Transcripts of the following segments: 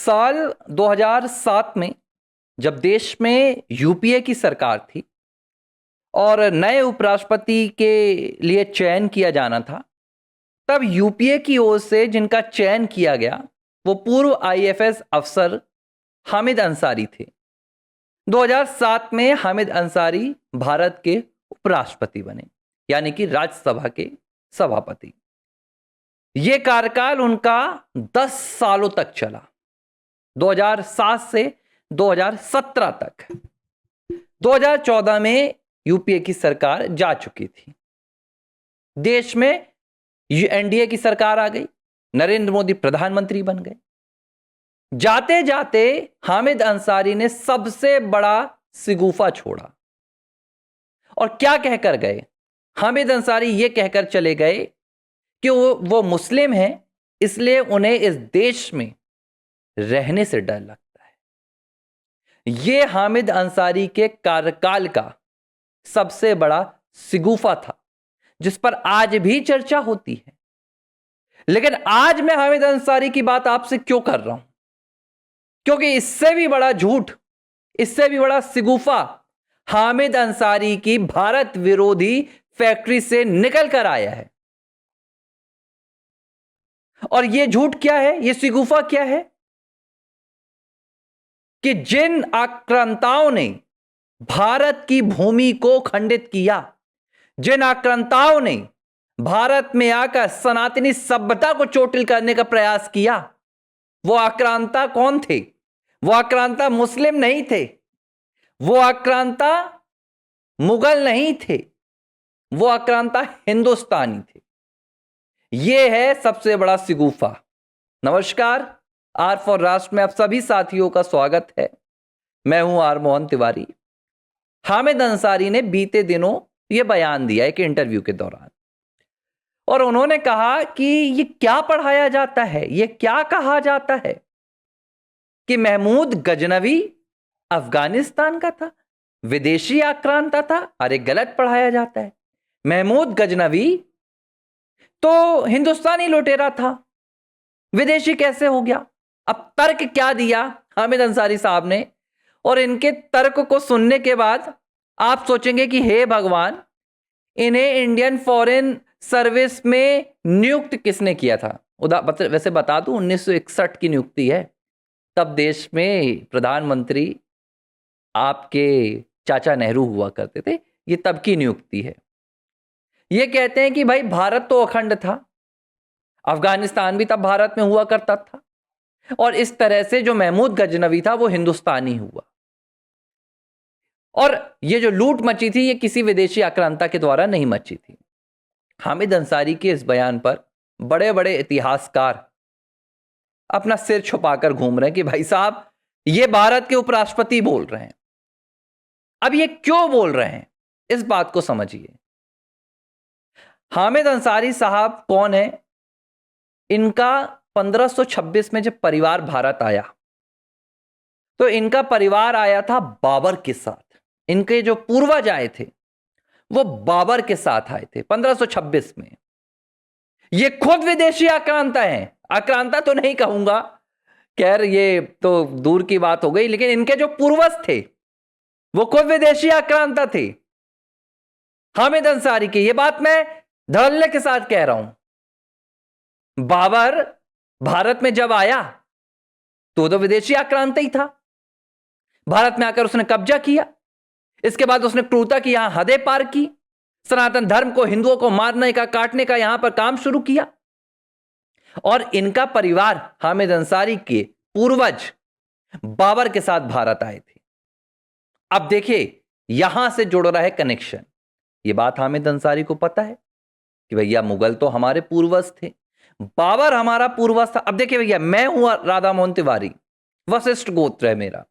साल 2007 में जब देश में यूपीए की सरकार थी और नए उपराष्ट्रपति के लिए चयन किया जाना था, तब यूपीए की ओर से जिनका चयन किया गया वो पूर्व आईएफएस अफसर हामिद अंसारी थे। 2007 में हामिद अंसारी भारत के उपराष्ट्रपति बने, यानी कि राज्यसभा के सभापति। यह कार्यकाल उनका 10 सालों तक चला, 2007 से 2017 तक। 2014 में यूपीए की सरकार जा चुकी थी, देश में एनडीए की सरकार आ गई, नरेंद्र मोदी प्रधानमंत्री बन गए। जाते जाते हामिद अंसारी ने सबसे बड़ा शिगुफा छोड़ा और क्या कहकर गए? हामिद अंसारी ये कहकर चले गए कि वो मुस्लिम हैं, इसलिए उन्हें इस देश में रहने से डर लगता है। यह हामिद अंसारी के कार्यकाल का सबसे बड़ा शिगुफा था, जिस पर आज भी चर्चा होती है। लेकिन आज मैं हामिद अंसारी की बात आपसे क्यों कर रहा हूं? क्योंकि इससे भी बड़ा झूठ, इससे भी बड़ा शिगुफा हामिद अंसारी की भारत विरोधी फैक्ट्री से निकल कर आया है। और यह झूठ क्या है, यह शिगुफा क्या है? कि जिन आक्रांताओं ने भारत की भूमि को खंडित किया, जिन आक्रांताओं ने भारत में आकर सनातनी सभ्यता को चोटिल करने का प्रयास किया, वो आक्रांता कौन थे? वो आक्रांता मुस्लिम नहीं थे, वो आक्रांता मुगल नहीं थे, वो आक्रांता हिंदुस्तानी थे। यह है सबसे बड़ा शिगुफा। नमस्कार, आर फॉर राष्ट्र में आप सभी साथियों का स्वागत है। मैं हूं आर मोहन तिवारी। हामिद अंसारी ने बीते दिनों यह बयान दिया एक इंटरव्यू के दौरान, और उन्होंने कहा कि ये क्या पढ़ाया जाता है, ये क्या कहा जाता है कि महमूद गजनवी अफगानिस्तान का था, विदेशी आक्रांता था। अरे गलत पढ़ाया जाता है। महमूद गजनवी तो हिंदुस्तानी लुटेरा था, विदेशी कैसे हो गया? अब तर्क क्या दिया हामिद अंसारी साहब ने, और इनके तर्क को सुनने के बाद आप सोचेंगे कि हे भगवान, इन्हें इंडियन फॉरेन सर्विस में नियुक्त किसने किया था? वैसे बता दूं, 1961 की नियुक्ति है। तब देश में प्रधानमंत्री आपके चाचा नेहरू हुआ करते थे। ये तब की नियुक्ति है। ये कहते हैं कि भाई भारत तो अखंड था, अफगानिस्तान भी तब भारत में हुआ करता था, और इस तरह से जो महमूद गजनवी था वो हिंदुस्तानी हुआ। और ये जो लूट मची थी, ये किसी विदेशी आक्रांता के द्वारा नहीं मची थी। हामिद अंसारी के इस बयान पर बड़े बड़े इतिहासकार अपना सिर छुपाकर घूम रहे हैं कि भाई साहब, ये भारत के उपराष्ट्रपति बोल रहे हैं। अब ये क्यों बोल रहे हैं, इस बात को समझिए। हामिद अंसारी साहब कौन है? इनका 1526 में जब परिवार भारत आया, तो इनका परिवार आया था बाबर के साथ। इनके जो पूर्वज आए थे वो बाबर के साथ आए थे 1526 में। ये खुद विदेशी आक्रांता हैं। आक्रांता तो नहीं कहूंगा, खैर ये तो दूर की बात हो गई, लेकिन इनके जो पूर्वज थे वो खुद विदेशी आक्रांता थे। हामिद अंसारी की ये बात मैं धड़ल्ले के साथ कह रहा हूं। बाबर भारत में जब आया तो विदेशी आक्रांता ही था। भारत में आकर उसने कब्जा किया, इसके बाद उसने क्रूरता की यहां हदें पार की, सनातन धर्म को, हिंदुओं को मारने का, काटने का यहां पर काम शुरू किया। और इनका परिवार, हामिद अंसारी के पूर्वज बाबर के साथ भारत आए थे। अब देखिए, यहां से जुड़ रहा है कनेक्शन। यह बात हामिद अंसारी को पता है कि भैया मुगल तो हमारे पूर्वज थे, बाबर हमारा पूर्वज था। अब देखिए भैया, मैं हूं राधा मोहन तिवारी, वशिष्ठ गोत्र है मेरा।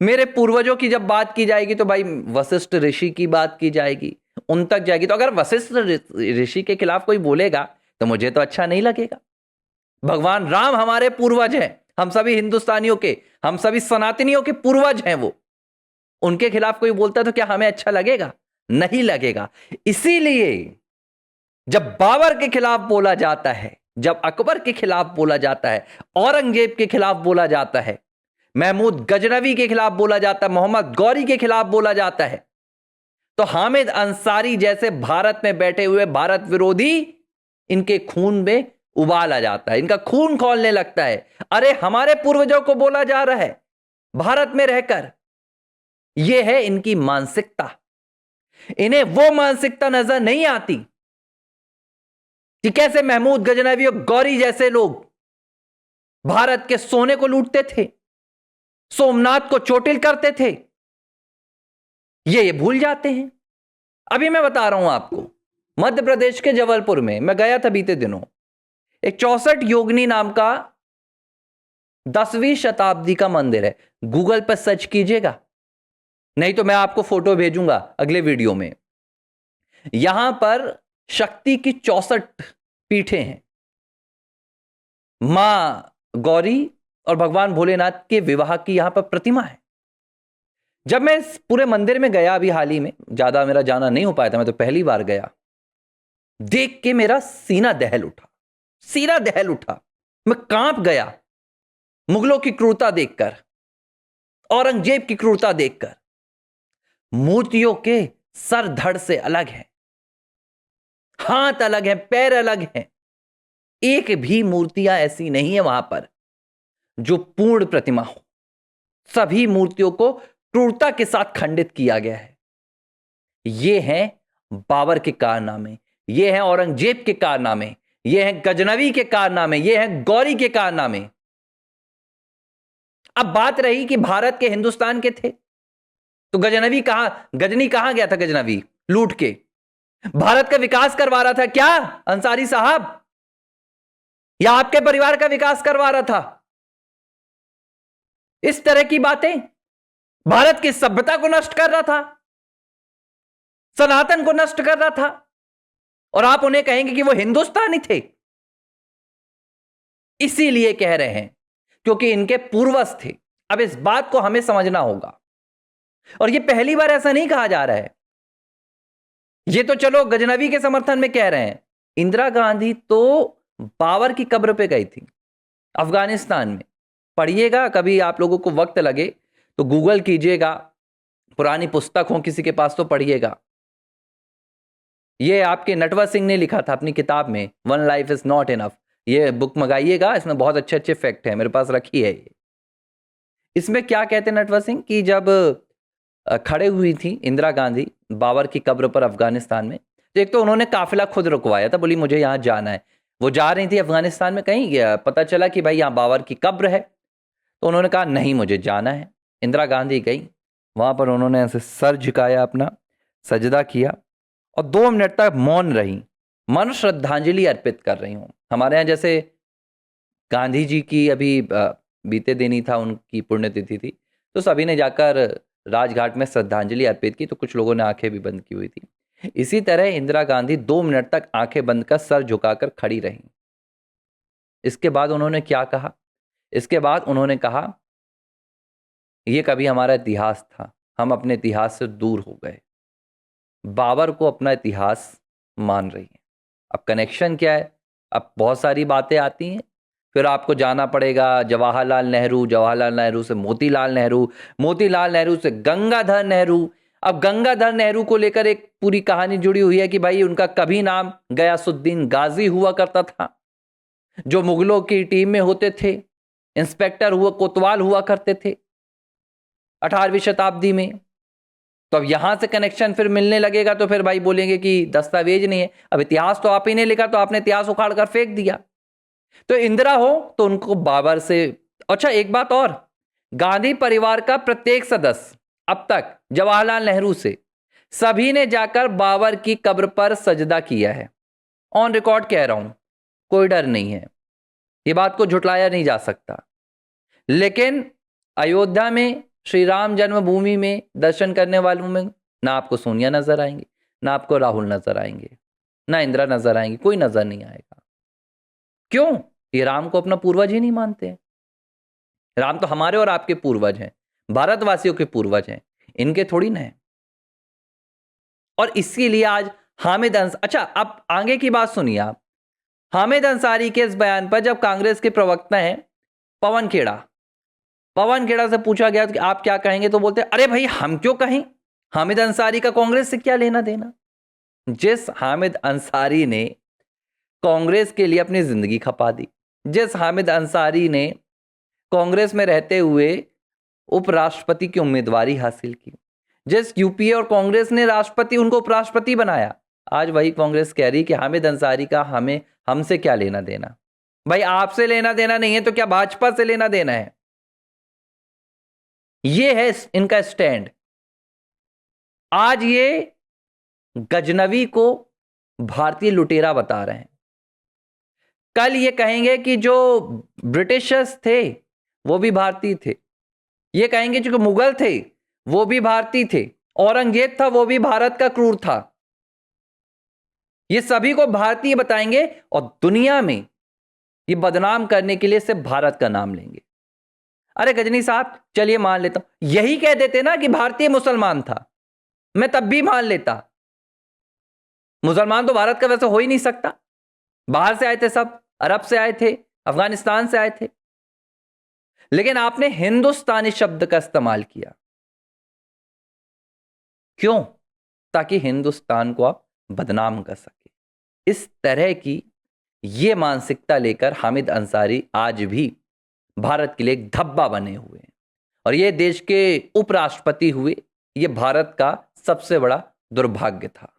मेरे पूर्वजों की जब बात की जाएगी तो भाई वशिष्ठ ऋषि की बात की जाएगी, उन तक जाएगी। तो अगर वशिष्ठ ऋषि के खिलाफ कोई बोलेगा तो मुझे तो अच्छा नहीं लगेगा। भगवान राम हमारे पूर्वज हैं, हम सभी हिंदुस्तानियों के, हम सभी सनातनियों के पूर्वज हैं वो। उनके खिलाफ कोई बोलता है तो क्या हमें अच्छा लगेगा? नहीं लगेगा। इसीलिए जब बाबर के खिलाफ बोला जाता है जब अकबर के खिलाफ बोला जाता है, औरंगजेब के खिलाफ बोला जाता है, महमूद गजनवी के खिलाफ बोला जाता है, मोहम्मद गौरी के खिलाफ बोला जाता है, तो हामिद अंसारी जैसे भारत में बैठे हुए भारत विरोधी, इनके खून में उबाल आ जाता है, इनका खून खौलने लगता है। अरे हमारे पूर्वजों को बोला जा रहा है भारत में रहकर। यह है इनकी मानसिकता। इन्हें वो मानसिकता नजर नहीं आती कि कैसे महमूद गजनवी और गौरी जैसे लोग भारत के सोने को लूटते थे, सोमनाथ को चोटिल करते थे। ये भूल जाते हैं। अभी मैं बता रहा हूं आपको, मध्य प्रदेश के जबलपुर में मैं गया था बीते दिनों। एक 64 योगिनी नाम का 10वीं शताब्दी का मंदिर है। गूगल पर सर्च कीजिएगा, नहीं तो मैं आपको फोटो भेजूंगा अगले वीडियो में। यहां पर शक्ति की 64 पीठें हैं। मां गौरी और भगवान भोलेनाथ के विवाह की यहां पर प्रतिमा है। जब मैं इस पूरे मंदिर में गया अभी हाल ही में, ज्यादा मेरा जाना नहीं हो पाया था, मैं तो पहली बार गया, देख के मेरा सीना दहल उठा, सीना दहल उठा। मैं कांप गया मुगलों की क्रूरता देखकर, औरंगजेब की क्रूरता देखकर। मूर्तियों के सर धड़ से अलग है, हाथ अलग है, पैर अलग हैं। एक भी मूर्तियां ऐसी नहीं है वहां पर जो पूर्ण प्रतिमा हो। सभी मूर्तियों को क्रूरता के साथ खंडित किया गया है। ये हैं बाबर के कारनामे, ये हैं औरंगजेब के कारनामे, ये हैं गजनवी के कारनामे, ये हैं गौरी के कारनामे। अब बात रही कि भारत के हिंदुस्तान के थे, तो गजनवी कहां गया था? गजनवी लूट के भारत का विकास करवा रहा था क्या अंसारी साहब, या आपके परिवार का विकास करवा रहा था? इस तरह की बातें। भारत की सभ्यता को नष्ट कर रहा था, सनातन को नष्ट कर रहा था, और आप उन्हें कहेंगे कि वो हिंदुस्तानी थे। इसीलिए कह रहे हैं क्योंकि इनके पूर्वज थे। अब इस बात को हमें समझना होगा, और यह पहली बार ऐसा नहीं कहा जा रहा है। ये तो चलो गजनवी के समर्थन में कह रहे हैं। इंदिरा गांधी तो बाबर की कब्र पे गई थी अफगानिस्तान में। पढ़िएगा, कभी आप लोगों को वक्त लगे तो गूगल कीजिएगा, पुरानी पुस्तक हो किसी के पास तो पढ़िएगा। ये आपके नटवर सिंह ने लिखा था अपनी किताब में, one life is not enough. ये बुक मंगाइएगा, इसमें बहुत अच्छे अच्छे फैक्ट हैं, मेरे पास रखी है ये। इसमें क्या कहते हैं नटवर सिंह कि जब खड़े हुई थी इंदिरा गांधी बाबर की कब्र पर अफगानिस्तान में, तो एक तो उन्होंने काफिला खुद रुकवाया था, बोली मुझे यहां जाना है। वो जा रही थी अफगानिस्तान में, कहीं गया, पता चला कि भाई यहां बाबर की कब्र है, तो उन्होंने कहा नहीं मुझे जाना है। इंदिरा गांधी गई, वहां पर उन्होंने ऐसे सर झुकाया, अपना सजदा किया और 2 मिनट तक मौन रही, मन श्रद्धांजलि अर्पित कर रही हूं। हमारे यहाँ जैसे गांधी जी की अभी बीते दिन ही था, उनकी पुण्यतिथि थी, तो सभी ने जाकर राजघाट में श्रद्धांजलि अर्पित की, तो कुछ लोगों ने आंखें भी बंद की हुई थी। इसी तरह इंदिरा गांधी 2 मिनट तक आंखें बंद कर सर झुकाकर खड़ी रही। इसके बाद उन्होंने क्या कहा? इसके बाद उन्होंने कहा यह कभी हमारा इतिहास था, हम अपने इतिहास से दूर हो गए। बाबर को अपना इतिहास मान रही है। अब कनेक्शन क्या है? अब बहुत सारी बातें आती हैं, फिर आपको जाना पड़ेगा जवाहरलाल नेहरू, जवाहरलाल नेहरू से मोतीलाल नेहरू, मोतीलाल नेहरू से गंगाधर नेहरू। अब गंगाधर नेहरू को लेकर एक पूरी कहानी जुड़ी हुई है कि भाई उनका कभी नाम गयासुद्दीन गाजी हुआ करता था, जो मुगलों की टीम में होते थे, इंस्पेक्टर हुआ कोतवाल हुआ करते थे 18वीं शताब्दी में। तो अब यहां से कनेक्शन फिर मिलने लगेगा, तो फिर भाई बोलेंगे कि दस्तावेज नहीं है। अब इतिहास तो आप ही ने लिखा, तो आपने इतिहास उखाड़ कर फेंक दिया। तो इंदिरा हो तो उनको बाबर से। अच्छा एक बात और, गांधी परिवार का प्रत्येक सदस्य अब तक जवाहरलाल नेहरू से सभी ने जाकर बाबर की कब्र पर सजदा किया है। ऑन रिकॉर्ड कह रहा हूं, कोई डर नहीं है, ये बात को झुटलाया नहीं जा सकता। लेकिन अयोध्या में श्री राम जन्मभूमि में दर्शन करने वालों में ना आपको सोनिया नजर आएंगे, ना आपको राहुल नजर आएंगे, ना इंदिरा नजर आएंगी, कोई नजर नहीं आएगा। क्यों? ये राम को अपना पूर्वज ही नहीं मानते हैं। राम तो हमारे और आपके पूर्वज हैं, भारतवासियों के पूर्वज हैं, इनके थोड़ी ना है। और इसीलिए आज हामिद अच्छा अब आगे की बात सुनिए आप। हामिद अंसारी के इस बयान पर जब कांग्रेस के प्रवक्ता हैं पवन खेड़ा से पूछा गया कि आप क्या कहेंगे, तो बोलते अरे भाई हम क्यों कहें, हामिद अंसारी का कांग्रेस से क्या लेना देना। जिस हामिद अंसारी ने कांग्रेस के लिए अपनी जिंदगी खपा दी, जिस हामिद अंसारी ने कांग्रेस में रहते हुए उपराष्ट्रपति की उम्मीदवारी हासिल की, जिस यूपीए और कांग्रेस ने राष्ट्रपति उनको उपराष्ट्रपति बनाया, आज वही कांग्रेस कह रही कि हामिद अंसारी का हमसे क्या लेना देना। भाई आपसे लेना देना नहीं है तो क्या भाजपा से लेना देना है? ये है इनका स्टैंड। आज ये गजनवी को भारतीय लुटेरा बता रहे हैं, कल ये कहेंगे कि जो ब्रिटिशर्स थे वो भी भारतीय थे, ये कहेंगे जो मुगल थे वो भी भारतीय थे, औरंगजेब था वो भी भारत का क्रूर था। ये सभी को भारतीय बताएंगे और दुनिया में ये बदनाम करने के लिए सिर्फ भारत का नाम लेंगे। अरे गजनी साहब चलिए मान लेता हूं, यही कह देते ना कि भारतीय मुसलमान था, मैं तब भी मान लेता। मुसलमान तो भारत का वैसे हो ही नहीं सकता, बाहर से आए थे सब, अरब से आए थे, अफगानिस्तान से आए थे। लेकिन आपने हिंदुस्तानी शब्द का इस्तेमाल किया, क्यों? ताकि हिंदुस्तान को आप बदनाम कर सके। इस तरह की ये मानसिकता लेकर हामिद अंसारी आज भी भारत के लिए एक धब्बा बने हुए हैं, और ये देश के उपराष्ट्रपति हुए, ये भारत का सबसे बड़ा दुर्भाग्य था।